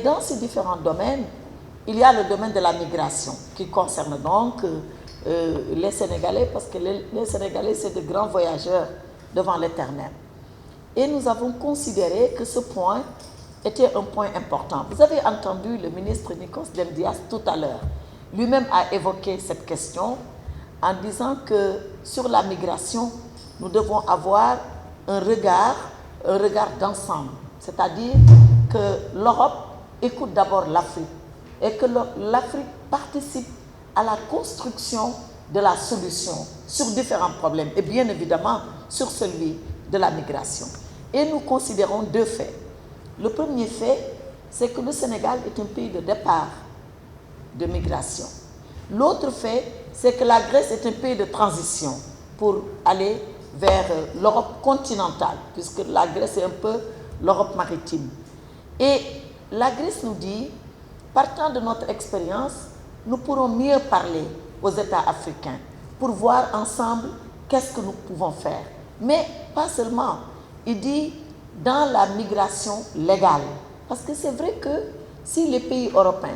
dans ces différents domaines, il y a le domaine de la migration qui concerne donc les Sénégalais, parce que les Sénégalais, c'est de grands voyageurs devant l'Éternel. Et nous avons considéré que ce point était un point important. Vous avez entendu le ministre Nikos Dendias tout à l'heure. Lui-même a évoqué cette question en disant que sur la migration, nous devons avoir un regard d'ensemble. C'est-à-dire que l'Europe écoute d'abord l'Afrique et que l'Afrique participe à la construction de la solution sur différents problèmes et bien évidemment sur celui de la migration. Et nous considérons deux faits. Le premier fait, c'est que le Sénégal est un pays de départ de migration. L'autre fait, c'est que la Grèce est un pays de transition pour aller vers l'Europe continentale, puisque la Grèce est un peu l'Europe maritime. Et la Grèce nous dit, partant de notre expérience, nous pourrons mieux parler aux États africains pour voir ensemble qu'est-ce que nous pouvons faire. Mais pas seulement, il dit dans la migration légale. Parce que c'est vrai que si les pays européens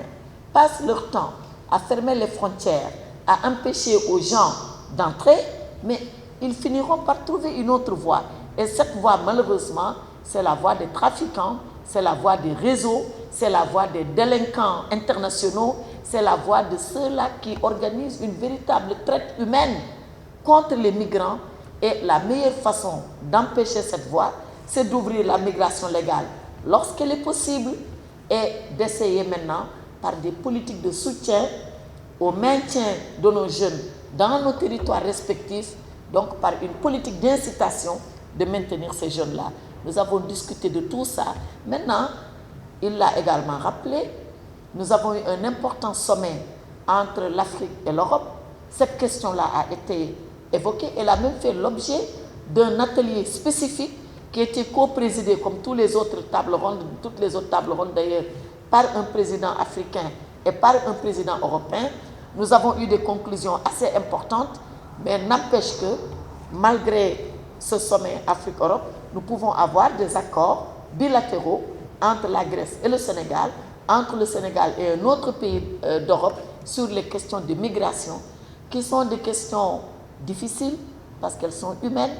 passent leur temps à fermer les frontières, à empêcher aux gens d'entrer, mais ils finiront par trouver une autre voie. Et cette voie, malheureusement, c'est la voie des trafiquants, c'est la voie des réseaux, c'est la voie des délinquants internationaux, c'est la voie de ceux-là qui organisent une véritable traite humaine contre les migrants. Et la meilleure façon d'empêcher cette voie, c'est d'ouvrir la migration légale lorsqu'elle est possible et d'essayer maintenant par des politiques de soutien au maintien de nos jeunes dans nos territoires respectifs, donc par une politique d'incitation de maintenir ces jeunes-là. Nous avons discuté de tout ça. Maintenant, il l'a également rappelé, nous avons eu un important sommet entre l'Afrique et l'Europe. Cette question-là a été évoquée. Elle a même fait l'objet d'un atelier spécifique qui a été co-présidé, comme toutes les autres tables rondes d'ailleurs, par un président africain et par un président européen. Nous avons eu des conclusions assez importantes, mais n'empêche que, malgré ce sommet Afrique-Europe, nous pouvons avoir des accords bilatéraux entre la Grèce et le Sénégal, entre le Sénégal et un autre pays d'Europe sur les questions de migration, qui sont des questions difficiles parce qu'elles sont humaines,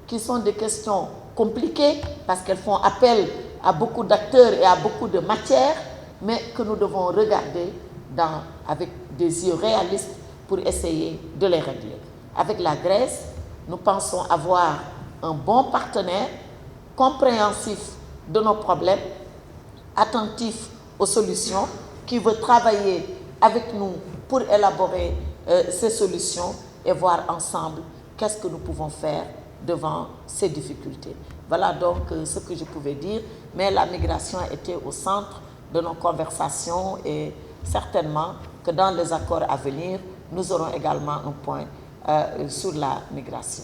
qui sont des questions compliquées parce qu'elles font appel à beaucoup d'acteurs et à beaucoup de matières, mais que nous devons regarder avec des yeux réalistes pour essayer de les régler. Avec la Grèce, nous pensons avoir un bon partenaire, compréhensif de nos problèmes, attentif aux solutions, qui veut travailler avec nous pour élaborer ces solutions et voir ensemble qu'est-ce que nous pouvons faire devant ces difficultés. Voilà donc ce que je pouvais dire, mais la migration était au centre de nos conversations et certainement que dans les accords à venir, nous aurons également un point sur la migration.